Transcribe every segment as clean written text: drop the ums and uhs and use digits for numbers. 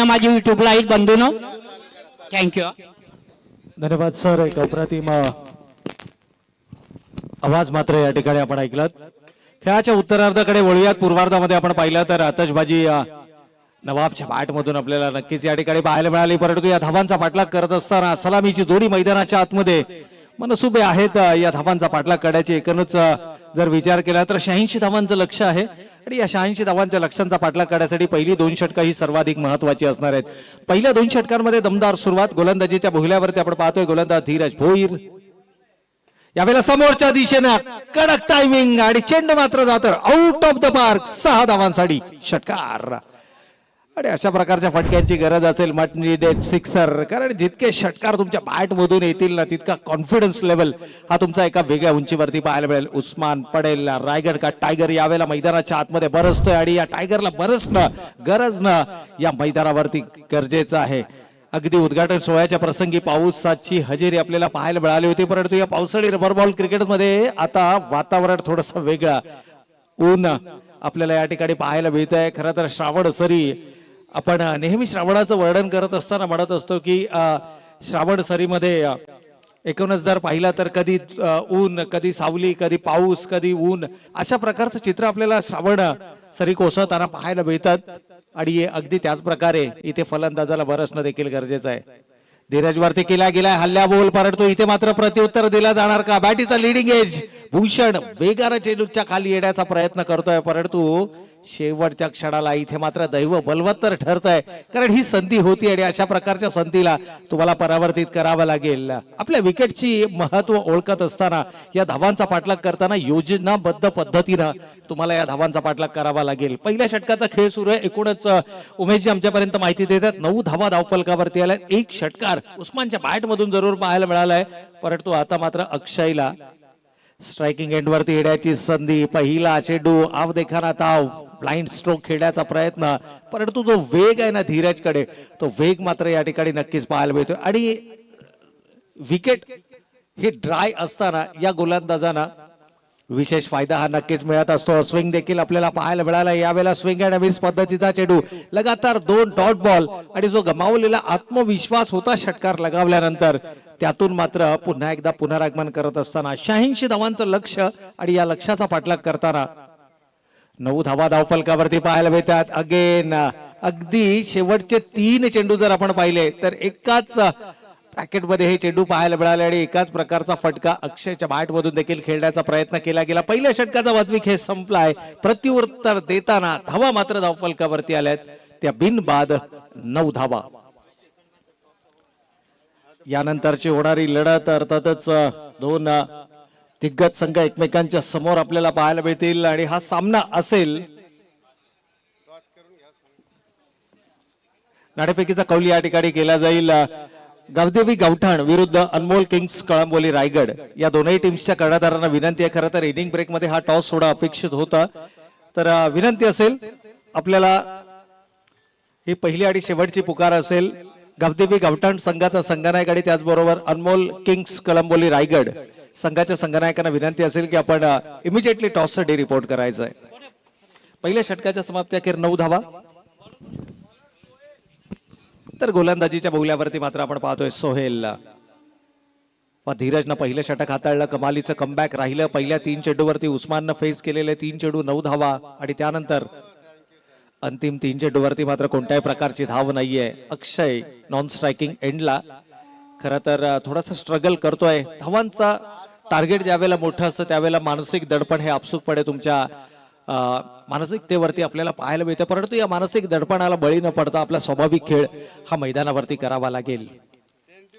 माझी YouTube live बंधू न थँक्यू. धन्यवाद सर. एक अप्रतिम आवाज मात्र या ठिकाणी आपण ऐकलात. खेळाच्या उत्तरार्धाकडे वळूयात. पूर्वार्धामध्ये आपण पाहिलं तर आतषबाजी नवाबच्या बॅटमधून आपल्याला नक्कीच या ठिकाणी पाहायला मिळाली, परंतु या धावांचा पाठलाग करत असताना सलामीची जोडी मैदानाच्या आतमध्ये मनसुबे आहेत या धावांचा पाठलाग करण्याची. एकूणच जर विचार केला तर 86 धावांचं लक्ष आहे आणि या 86 धावांच्या लक्ष्यांचा पाठलाग करण्यासाठी पहिली 2 षटकं ही सर्वाधिक महत्वाची असणार आहेत. पहिल्या 2 षटकांमध्ये दमदार सुरुवात. गोलंदाजीच्या भोवल्यावरती आपण पाहतोय गोलंदाज धीरज भोईर. यावेळेला समोरच्या दिशेनं कडक टायमिंग आणि चेंडू मात्र जातं आउट ऑफ द पार्क. 6 धावांसाठी षटकार. आणि अशा प्रकारच्या फटक्यांची गरज असेल मच नीडेड सिक्सर, कारण जितके षटकार तुमच्या बॅट मधून येतील ना तितका कॉन्फिडन्स लेवल हा तुमचा एका वेगळ्या उंचीवरती पाहायला मिळेल. उस्मान पटेल रायगड का टायगर यावेळेला मैदानाच्या आतमध्ये बरसतोय आणि या टायगरला बरसणं गरजनं या मैदानावरती गरजेचं आहे. अगदी उद्घाटन सोहळ्याच्या प्रसंगी पावसाची हजेरी आपल्याला पाहायला मिळाली होती, परंतु या पावसाळी रबर बॉल क्रिकेटमध्ये आता वातावरण थोडंसं वेगळं. ऊन आपल्याला या ठिकाणी पाहायला मिळत आहे. खरं तर श्रावण सरी आपण नेहमी श्रावणाचं वर्णन करत असताना म्हणत असतो की श्रावण सरीमध्ये एकूणच जर पाहिला तर कधी ऊन, कधी सावली, कधी पाऊस, कधी ऊन, अशा प्रकारचं चित्र आपल्याला श्रावण सरी कोसळताना पाहायला मिळतात. आणि अगदी त्याच प्रकारे इथे फलंदाजाला बरसणं देखील गरजेचं आहे. धीरजवरती केला गेलाय हल्ल्या बोल, परंतु इथे मात्र प्रत्युत्तर दिला जाणार का? बॅटीचा लिडिंग एज भूषण वेगानं चेंडूच्या खाली येण्याचा प्रयत्न करतोय, परंतु शेवटच्या क्षणाला इथे मात्र दैव बलवत्तर ठरत आहे, कारण ही संधी होती आणि अशा प्रकारच्या संधीला तुम्हाला परावर्तित करावं लागेल. आपल्या विकेटची महत्व ओळखत असताना या धावांचा पाठलाग करताना योजनाबद्ध पद्धतीनं तुम्हाला या धावांचा पाठलाग करावा लागेल. पहिल्या षटकाचा खेळ सुरू आहे. एकूणच उमेशजी आमच्यापर्यंत माहिती देतात 9 धावा धावफलकावरती आल्या. एक षटकार उस्मानच्या बॅट मधून जरूर पाहायला मिळालाय, परंतु आता मात्र अक्षयला स्ट्रायकिंग एंड वरती येण्याची संधी. पहिला चेंडू आव देखाना ताव ब्लाइंड स्ट्रोक खेळण्याचा प्रयत्न, परंतु जो वेग आहे ना धीरजकडे, तो वेग मात्र या ठिकाणी नक्कीच पाहायला मिळतोय. आणि विकेट हे ड्राय असताना या गोलंदाजांना विशेष फायदा हा नक्कीच मिळत असतो. स्विंग देखील आपल्याला पाहायला मिळाला. यावेळेला स्विंग अँड मिस पद्धतीचा चेंडू, लगातार 2 डॉट बॉल आणि जो गमावलेला आत्मविश्वास होता षटकार लगावल्यानंतर, त्यातून मात्र पुन्हा एकदा पुनरागमन करत असताना 86 धावांचं लक्ष आणि या लक्ष्याचा पाठलाग करताना 9 धावा धावफलकावरती पाहायला मिळतात. अगेन अगदी शेवटचे 3 चेंडू जर आपण पाहिले तर एकाच पॅकेटमध्ये हे चेंडू पाहायला मिळाले आणि एकाच प्रकारचा फटका अक्षयच्या बॅट मधून देखील खेळण्याचा प्रयत्न केला गेला. पहिल्या षटकाचा वाजवी खेळ संपलाय. प्रत्युत्तर देताना धावा मात्र धावफलकावरती आल्यात, त्या बिनबाद 9 धावा. यानंतरची होणारी लढत अर्थातच 2 दिग्गज संघ एकमेकांच्या समोर आपल्याला पाहायला मिळतील आणि हा सामना असेल नाणेफेकीचा कौल या ठिकाणी केला जाईल. गावदेवी गावठाण विरुद्ध अनमोल किंग्स कळंबोली रायगड या दोनही टीम्सच्या कर्णधारांना विनंती आहे. खरं तर इनिंग ब्रेक मध्ये हा टॉस थोडा अपेक्षित होता, तर विनंती असेल आपल्याला, ही पहिली आणि शेवटची पुकार असेल. गावदेवी गावठाण संघाचा संघनायक आणि त्याचबरोबर अनमोल किंग्स कळंबोली रायगड संघाच्या संघनायकांना विनंती असेल की आपण इमिजिएटली टॉस साठी रिपोर्ट करायचं आहे. पहिल्या षटकाच्या समाप्ती अखेर 9 धावा. तर गोलंदाजीच्या बोगल्यावरती मात्र आपण पाहतोय सोहेल व धीरजनं पहिलं षटक हाताळलं. कमालीचं कमबॅक राहिलं. पहिल्या 3 चेंडूवरती उस्माननं फेस केलेले 3 चेंडू 9 धावा आणि त्यानंतर अंतिम 3 चेंडूवरती मात्र कोणत्याही प्रकारची धाव नाहीये. अक्षय नॉन स्ट्रायकिंग एंडला खरं तर थोडासा स्ट्रगल करतोय. धावांचा टार्गेट ज्यावेळेला मोठं असतं त्यावेळेला मानसिक दडपण हे आपसूकपणे तुमच्या मानसिकतेवरती आपल्याला पाहायला मिळतं, परंतु या मानसिक दडपणाला बळी न पडता आपला स्वाभाविक खेळ हा मैदानावरती करावा लागेल.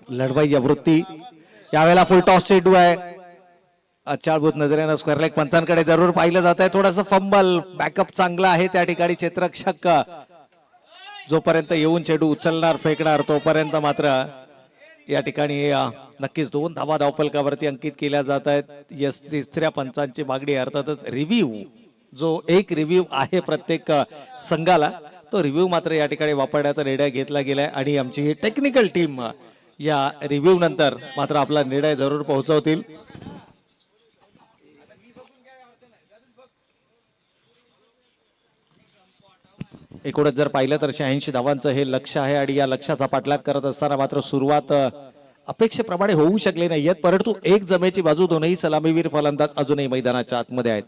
लढवाई वृत्ती. यावेळेला फुल टॉस चेंडू आहे. अचाळभूत नजरेनं स्क्वेअर लेग पंचांकडे जरूर पाहिलं जात आहे. थोडासा फंबल, बॅकअप चांगला आहे त्या ठिकाणी. क्षेत्ररक्षक जोपर्यंत येऊन चेंडू उचलणार फेकणार तोपर्यंत मात्र या ठिकाणी नक्कीच 2 धावा धावफलकावरती अंकित केल्या जात आहेत. यस, तिसऱ्या पंचांची मागणी अर्थातच रिव्ह्यू, जो एक रिव्ह्यू आहे प्रत्येक संघाला, तो रिव्ह्यू मात्र या ठिकाणी वापरण्याचा निर्णय घेतला गेलाय आणि आमची टेक्निकल टीम या रिव्ह्यू नंतर मात्र आपला निर्णय जरूर पोहोचवतील. एकूणच जर पाहिलं तर 86 धावांचं हे लक्ष आहे आणि या लक्ष्याचा पाठलाग करत असताना मात्र सुरुवात अपेक्षेप्रमाणे होऊ शकली नाही परंतु एक जमेची बाजू दोनही सलामीवीर फलंदाज अजूनही मैदानाच्या आतमध्ये आहेत.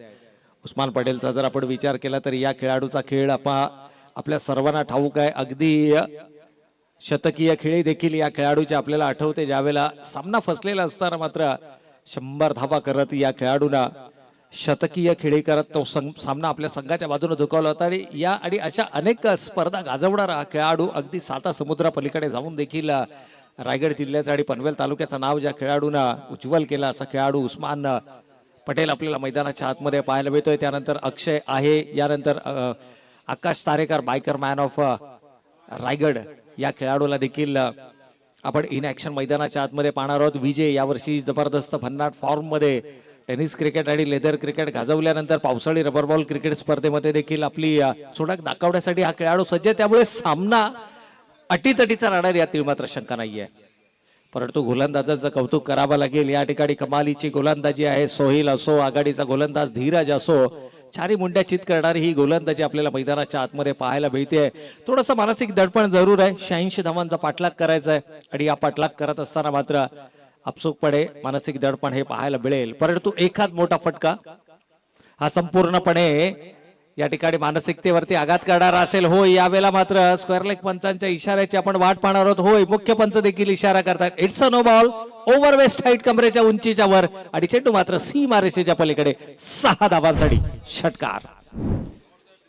उस्मान पटेलचा जर आपण विचार केला तर या खेळाडूचा खेळ आपल्या सर्वांना ठाऊक आहे. अगदी शतकीय खेळी देखील या खेळाडूचे आपल्याला आठवते. ज्यावेळेला सामना फसलेला असताना मात्र 100 धावा करत या खेळाडूला शतकीय खेळी करत तो सामना आपल्या संघाच्या बाजूने झुकवला होता. आणि अशा अनेक स्पर्धा गाजवणारा हा खेळाडू अगदी 7 समुद्रा पलीकडे जाऊन देखील रायगड जिल्ह्याचा आणि पनवेल तालुक्याचं नाव ज्या खेळाडूंना उज्ज्वल केला असा खेळाडू उस्मान पटेल आपल्याला मैदानाच्या आतमध्ये पाहायला मिळतोय. त्यानंतर अक्षय आहे, यानंतर आकाश तारेकर बायकर मॅन ऑफ रायगड या खेळाडूला देखील आपण इन ऍक्शन मैदानाच्या आतमध्ये पाहणार आहोत. विजय यावर्षी जबरदस्त भन्नाट फॉर्म मध्ये टेनिस क्रिकेट आणि लेदर क्रिकेट गाजवल्यानंतर पावसाळी रबर बॉल क्रिकेट स्पर्धेमध्ये देखील आपली सोडक दाखवण्यासाठी हा खेळाडू सज्ज आहे. त्यामुळे सामना अटीतटीचा राहणार यातील मात्र शंका नाहीये. परंतु गोलंदाजाचं कौतुक करावं लागेल. या ठिकाणी कमालीची गोलंदाजी आहे. सोहिल असो, आघाडीचा गोलंदाज धीरज असो, चारी मुंड्या चित करणारी ही गोलंदाजी आपल्याला मैदानाच्या आतमध्ये पाहायला मिळते. थोडंसं मानसिक दडपण जरूर आहे. 86 धावांचा पाठलाग करायचा आहे आणि या पाठलाग करत असताना मात्र आपसुकपणे मानसिक दडपण हे पाहायला मिळेल. परंतु एखाद मोठा फटका हा संपूर्णपणे या ठिकाणी मानसिकतेवरती आघात करणारा असेल. होय, यावेळेला मात्र स्क्वेअर लेग पंचांच्या इशाऱ्याची आपण वाट पाहणार आहोत. होय, मुख्य पंच देखील इशारा करतात. It's a no ball over waist height कमरेच्या उंचीच्या वर आणि चेंडू मात्र सीमारेषेच्या पलीकडे 6 धावांसाठी षटकार.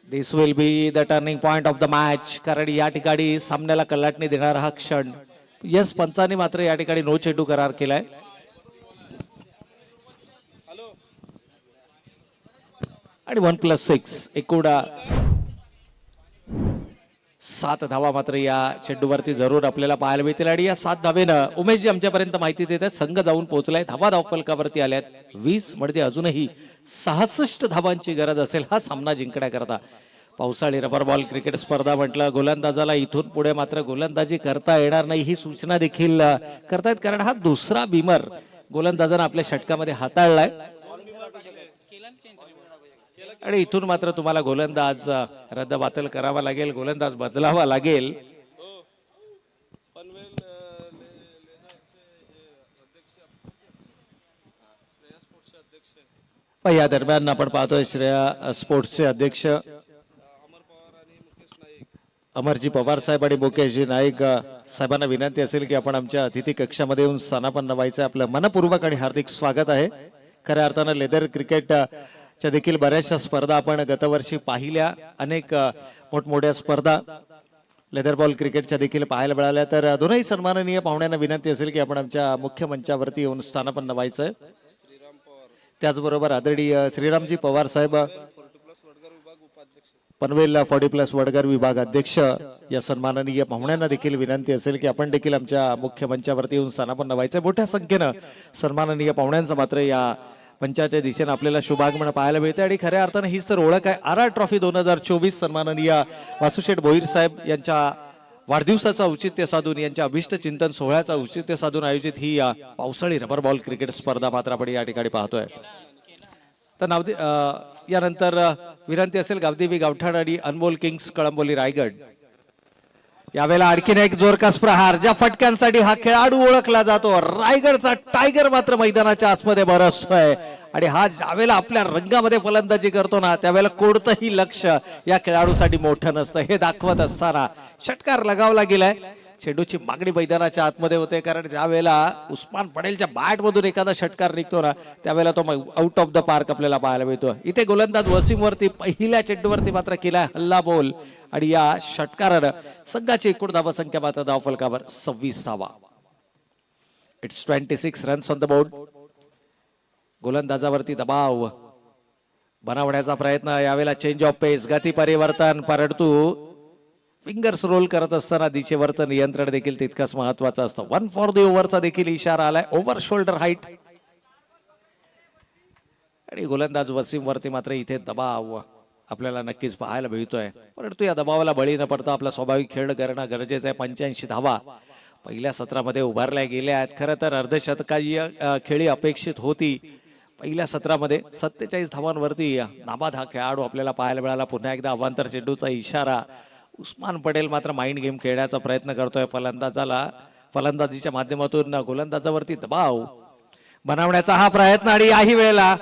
This will be the turning point of the match. कारण या ठिकाणी सामन्याला कलाटणी देणारा हा क्षण. यस, पंचांनी मात्र या ठिकाणी नो चेंडू करार केलाय. आणि 1+6 एकूण 7 धावा मात्र या चेंडूवरती जरूर आपल्याला पाहायला मिळतील. आणि या 7 धावेनं उमेशजी आमच्यापर्यंत माहिती देतात संघ जाऊन पोहोचलाय. धावा धावफलकावरती आल्यात 20 म्हणजे अजूनही 66 धावांची गरज असेल हा सामना जिंकण्याकरता. पावसाळी रबर बॉल क्रिकेट स्पर्धा म्हटलं, गोलंदाजाला इथून पुढे मात्र गोलंदाजी करता येणार नाही ही सूचना देखील करतायत. कारण हा दुसरा बिमर गोलंदाजानं आपल्या षटकामध्ये हाताळलाय आणि इथून मात्र तुम्हाला गोलंदाज रद्दबातल करावा लागेल, गोलंदाज बदलावा लागेल. या दरम्यान आपण पाहतोय श्रेया स्पोर्ट्सचे अध्यक्ष अमरजी पवार साहेब आणि मुकेशजी नाईक साहेबांना विनंती असेल की आपण आमच्या अतिथी कक्षामध्ये येऊन स्थानापन्न व्हायचं. आपलं मनपूर्वक आणि हार्दिक स्वागत आहे. खऱ्या अर्थानं लेदर क्रिकेटच्या देखील बऱ्याचशा स्पर्धा आपण गतवर्षी पाहिल्या. अनेक मोठमोठ्या स्पर्धा लेदर बॉल क्रिकेटच्या देखील पाहायला मिळाल्या. तर दोनही सन्माननीय पाहुण्यांना विनंती असेल की आपण आमच्या मुख्य मंचावरती येऊन स्थानापन्न व्हायचं. त्याचबरोबर आदरणीय श्रीरामजी पवार साहेब पनवेल 40+ वडगर विभाग अध्यक्ष या सन्माननीय पाहुण्यांना देखील विनंती असेल की आपण देखील आमच्या मुख्य मंचावरती येऊन स्थानापन्न व्हायचं. मोठ्या संख्येनं सन्माननीय पाहुण्यांचं मात्र या मंचाच्या दिशेने आपल्याला शुभागमन पाहायला मिळते. आणि खऱ्या अर्थानं हीच तर ओळख आहे. RR ट्रॉफी 2024 सन्माननीय वासुशेठ भोईर साहेब यांच्या वाढदिवसाचं औचित्य साधून, यांच्या अभिष्ट चिंतन सोहळ्याचं औचित्य साधून आयोजित ही पावसाळी रबर बॉल क्रिकेट स्पर्धा मात्र आपण या ठिकाणी पाहतोय. तर यानंतर विनंती असेल गावदेवी गावठाण आणि अनमोल किंग्स कळंबोली रायगड. यावेळेला आणखीन एक जोरकस प्रहार, ज्या फटक्यांसाठी हा खेळाडू ओळखला जातो. रायगडचा टायगर मात्र मैदानाच्या आतमध्ये बरसतोय आणि हा ज्यावेळेला आपल्या रंगामध्ये फलंदाजी करतो ना त्यावेळेला कोणतंही लक्ष या खेळाडूसाठी मोठं नसतं हे दाखवत असताना षटकार लगावला गेलाय. चेंडूची मागणी मैदानाच्या आतमध्ये होते. कारण ज्या वेळेला उस्मान पटेलच्या बॅट मधून एखादा षटकार निघतो ना त्यावेळेला तो आउट ऑफ द पार्क आपल्याला पाहायला मिळतो. इथे गोलंदाज वसीम वरती पहिल्या चेंडूवरती मात्र केलाय हल्ला बोल आणि या षटकारानं संघाची एकूण धावा संख्या मात्र धावफलकावर 26 धावा. It's 26 runs on the board. गोलंदाजावरती दबाव बनवण्याचा प्रयत्न. यावेळेला चेंज ऑफ पेस, गती परिवर्तन, परंतु फिंगर्स रोल करत असताना दिशेवरचं नियंत्रण देखील तितकंच महत्वाचं असतं. 1 फॉर द ओव्हरचा देखील इशारा आलाय. ओव्हर शोल्डर हाईट आणि गोलंदाज वसीम वरती मात्र इथे दबाव आपल्याला नक्कीच पाहायला मिळतोय. परंतु या दबावाला बळी न पडता आपला स्वाभाविक खेळ करणं गरजेचं आहे. 85 धावा पहिल्या सत्रामध्ये उभारल्या गेल्या आहेत. खरं तर अर्धशतकाची खेळी अपेक्षित होती. पहिल्या सत्रामध्ये 47 धावांवरती नाबाद हा खेळाडू आपल्याला पाहायला मिळाला. पुन्हा एकदा अवांतर चेंडूचा इशारा उस्मान पटेल मात्र माइंड गेम खेळण्याचा प्रयत्न करतोय. फलंदाजीच्या माध्यमातून गोलंदाजावरती दबाव बनवण्याचा हा प्रयत्न आणि याही वेळेला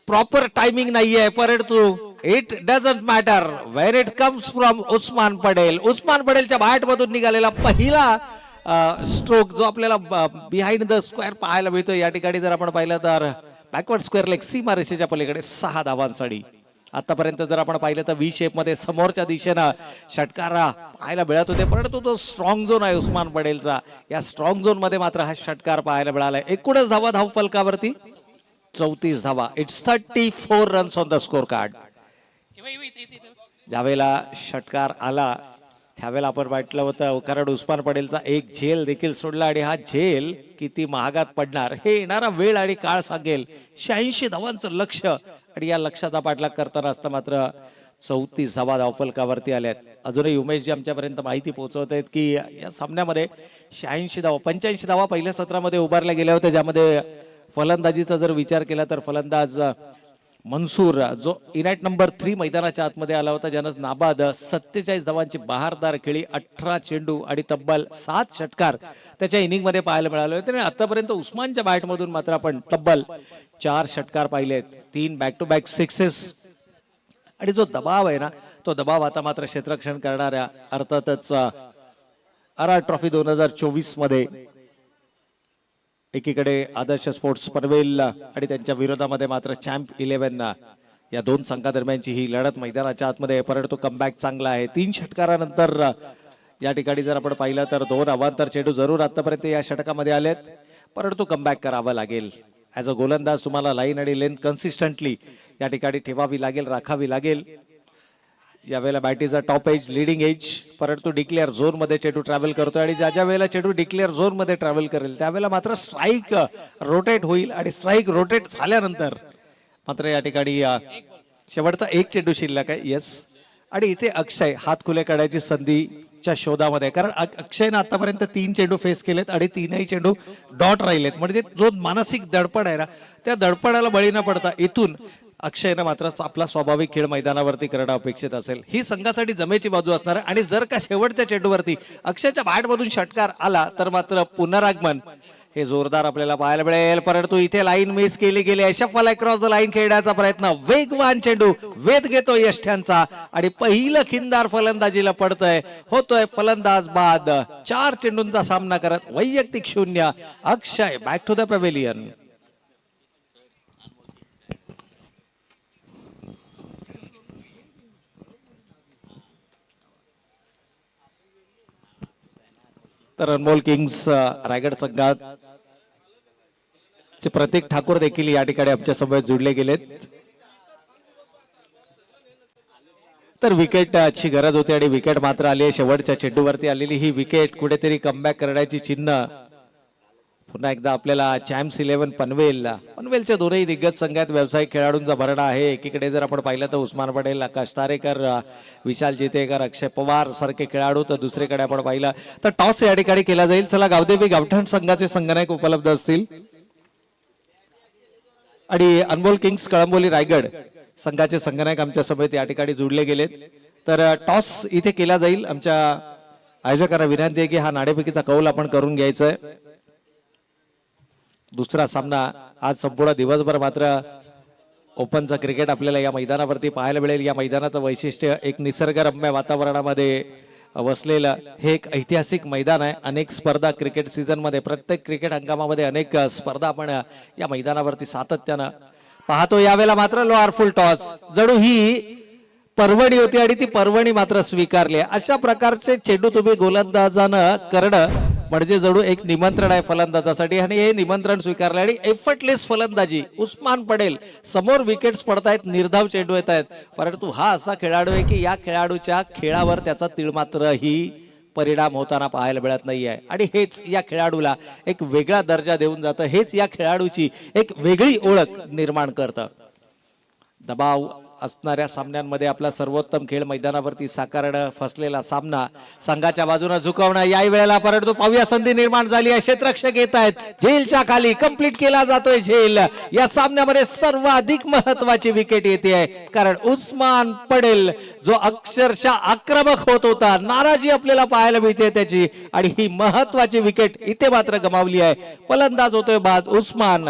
प्रॉपर टायमिंग नाहीये, परंतु it doesn't matter where it comes from Usman Patel. Usman पटेलच्या बॅट मधून निघालेला पहिला स्ट्रोक जो आपल्याला बिहाइंड द स्क्वेअर पाहायला मिळतो. या ठिकाणी जर आपण पाहिलं तर बॅकवर्ड स्क्वेअर लेग सीमा रेषेच्या पलीकडे 6 धावांसाठी. आतापर्यंत जर आपण पाहिलं तर व्ही शेप मध्ये समोरच्या दिशेनं षटकार पाहायला मिळत होते, परंतु तो स्ट्रॉंग झोन आहे उस्मान पटेलचा. या स्ट्रॉंग झोन मध्ये मात्र हा षटकार पाहायला मिळालाय. एकूणच धावा धाव फलकावरती 34 धावा. It's 34 runs on the score card. ज्यावेळेला षटकार आला त्यावेळेला आपण वाटलं होतं, कारण उस्मान पटेलचा एक झेल देखील सोडला आणि हा झेल किती महागात पडणार हे येणारा वेळ आणि काळ सांगेल. 86 धावांचं लक्ष आणि या लक्षाचा पाठलाग करताना असता मात्र 34 धावा धावफलकावरती आल्यात. अजूनही उमेशजी आमच्यापर्यंत माहिती पोहोचवत आहेत की या सामन्यामध्ये 86 धावा 85 धावा पहिल्या सत्रामध्ये उभारल्या गेल्या होत्या, ज्यामध्ये फलंदाजीचा जर विचार केला तर फलंदाज मनसूर जो इनॅट नंबर 3 मैदानाच्या आतमध्ये आला होता, ज्यानं नाबाद 47 धावांची बहारदार खेळी, 18 चेंडू आणि तब्बल 7 षटकार त्याच्या इनिंग मध्ये पाहायला मिळाले होते. आणि आतापर्यंत उस्मानच्या बॅट मधून मात्र आपण तब्बल 4 षटकार पाहिलेत, 3 बॅक टू बॅक सिक्सेस. आणि जो दबाव आहे ना, तो दबाव आता मात्र क्षेत्ररक्षण करणाऱ्या अर्थातच आर ट्रॉफी 2024 मध्ये एकीकडे आदर्श स्पोर्ट्स पनवेल आणि त्यांच्या विरोधामध्ये मात्र चॅम्प 11 या दोन संघादरम्यानची ही लढत मैदानाच्या आतमध्ये. परंतु कमबॅक चांगला आहे. 3 षटकारानंतर या ठिकाणी जर आपण पाहिलं तर 2 अवांतर चेंडू जरूर आतापर्यंत या षटकामध्ये आलेत, परंतु कमबॅक करावं लागेल. ॲज अ गोलंदाज तुम्हाला लाईन आणि लेंथ कन्सिस्टंटली या ठिकाणी ठेवावी लागेल, राखावी लागेल. यावेळेला bat is a top edge, leading edge, परंतु डिक्लेअर झोन मध्ये चेंडू ट्रॅव्हल करतोय आणि ज्या वेळेला चेंडू डिक्लेअर झोन मध्ये ट्रॅव्हल करेल त्यावेळेला मात्र स्ट्राईक रोटेट होईल आणि स्ट्राईक रोटेट झाल्यानंतर मात्र या ठिकाणी शेवटचा एक चेंडू शिल्लक आहे. येस, आणि इथे अक्षय हात खुले काढायची संधीच्या शोधामध्ये, कारण अक्षयनं आतापर्यंत 3 चेंडू फेस केलेत आणि 3ही चेंडू डॉट राहिलेत. म्हणजे जो मानसिक दडपण आहे ना, त्या दडपणाला बळी न पडता इथून अक्षयनं मात्र आपला स्वाभाविक खेळ मैदानावरती करणं अपेक्षित असेल. ही संघासाठी जमेची बाजू असणार आहे. आणि जर का शेवटच्या चेंडूवरती अक्षयच्या बॅटमधून षटकार आला तर मात्र पुनरागमन हे जोरदार आपल्याला पाहायला मिळेल. परंतु इथे लाईन मिस केली गेली. शफल अक्रॉस द लाईन खेळण्याचा प्रयत्न, वेगवान चेंडू वेध घेतो यष्ट्यांचा आणि पहिलं खिंदार फलंदाजीला पडतंय. होतोय फलंदाज बाद. 4 चेंडूंचा सामना करत वैयक्तिक 0. अक्षय बॅक टू द पॅव्हेलियन. तर अनमोल किंग्स रायगड संघात प्रतीक ठाकूर देखील या ठिकाणी आमच्या समोर जुडले गेलेत. तर विकेटची गरज होती आणि विकेट मात्र आली. शेवटच्या चेंडूवरती आलेली ही विकेट कुठेतरी कमबॅक करण्याची चिन्ह पुन्हा एकदा आपल्याला चॅम्प्स 11 पनवेलच्या दोनही दिग्गज संघात व्यावसायिक खेळाडूंचा भरणा आहे. एकीकडे जर आपण पाहिलं तर उस्मान पटेल, आकाश तारेकर, विशाल जितेकर, अक्षय पवार सारखे खेळाडू, तर दुसरीकडे आपण पाहिलं तर टॉस या ठिकाणी केला जाईल. चला, गावदेवी गावठाण संघाचे संघनायक उपलब्ध असतील आणि अनमोल किंग्स कळंबोली रायगड संघाचे संघनायक आमच्या समेत या ठिकाणी जुडले गेलेत. तर टॉस इथे केला जाईल. आमच्या आयोजकांना विनंती आहे की हा नाणेफेकीचा कौल आपण करून घ्यायचा आहे. दुसरा सामना आज संपूर्ण दिवसभर मात्र ओपनचा क्रिकेट आपल्याला या मैदानावरती पाहायला मिळेल. या मैदानाचं वैशिष्ट्य एक निसर्गरम्य वातावरणामध्ये वसलेलं हे एक ऐतिहासिक मैदान आहे. अनेक स्पर्धा क्रिकेट सीझन मध्ये, प्रत्येक क्रिकेट हंगामामध्ये अनेक स्पर्धा आपण या मैदानावरती सातत्यानं पाहतो. यावेळेला मात्र लोअरफुल टॉस, जणू ही पर्वणी होती आणि ती पर्वणी मात्र स्वीकारली. अशा प्रकारचे चेंडू तुम्ही गोलंदाजानं करणं म्हणजे जणू एक निमंत्रण आहे फलंदाजासाठी आणि हे निमंत्रण स्वीकारले. आणि एफर्टलेस फलंदाजी, उस्मान पटेल समोर विकेट्स पडतायत, निर्धाव चेंडू येत आहेत, परंतु हा असा खेळाडू आहे की या खेळाडूच्या खेळावर त्याचा तीळमात्रही परिणाम होताना पाहायला मिळत नाहीये. आणि हेच या खेळाडूला एक वेगळा दर्जा देऊन जातं, हेच या खेळाडूची एक वेगळी ओळख निर्माण करतं. दबाव असणाऱ्या सामन्यांमध्ये आपला सर्वोत्तम खेळ मैदानावरती साकारणं फसलेला सामना संघाच्या बाजूने झुकवणं याही वेळेला परंतु पाहूया संधी निर्माण झाली आहे. क्षेत्ररक्षक येत आहेत झेलच्या खाली कंप्लीट केला जातोय झेल. या सामन्यामध्ये सर्वाधिक महत्वाची विकेट येते आहे कारण उस्मान पटेल जो अक्षरशः आक्रमक होत होता नाराजी आपल्याला पाहायला मिळते त्याची आणि ही महत्वाची विकेट इथे मात्र गमावली आहे. फलंदाज होतोय बाद उस्मान.